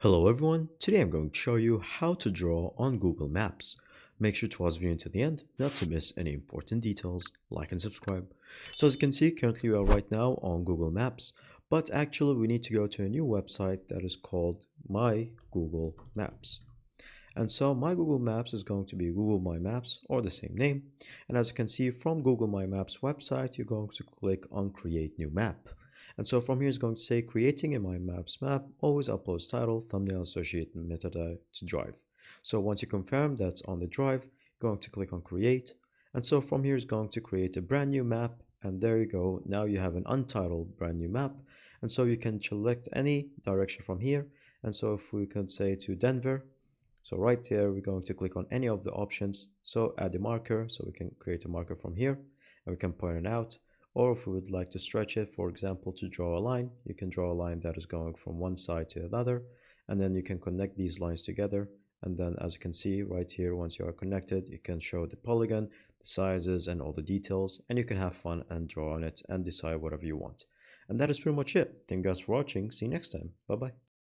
Hello everyone, today I'm going to show you how to draw on Google Maps. Make sure to watch the video until the end, not to miss any important details. Like and subscribe. So as you can see, currently we are right now on Google Maps, but actually we need to go to a new website that is called My Google Maps. And so My Google Maps is going to be Google My Maps or the same name. And as you can see from Google My Maps website, you're going to click on Create New Map. And so from here it's going to say creating a My Maps map, always uploads title, thumbnail, associated metadata to Drive. So once you confirm that's on the Drive, you're going to click on Create. And so from here it's going to create a brand new map. And there you go. Now you have an untitled brand new map. And so you can select any direction from here. And so if we could say to Denver, so right there, we're going to click on any of the options. So add a marker, so we can create a marker from here and we can point it out. Or if we would like to stretch it, for example, to draw a line, you can draw a line that is going from one side to another. And then you can connect these lines together. And then as you can see right here, once you are connected, you can show the polygon, the sizes and all the details. And you can have fun and draw on it and decide whatever you want. And that is pretty much it. Thank you guys for watching. See you next time. Bye-bye.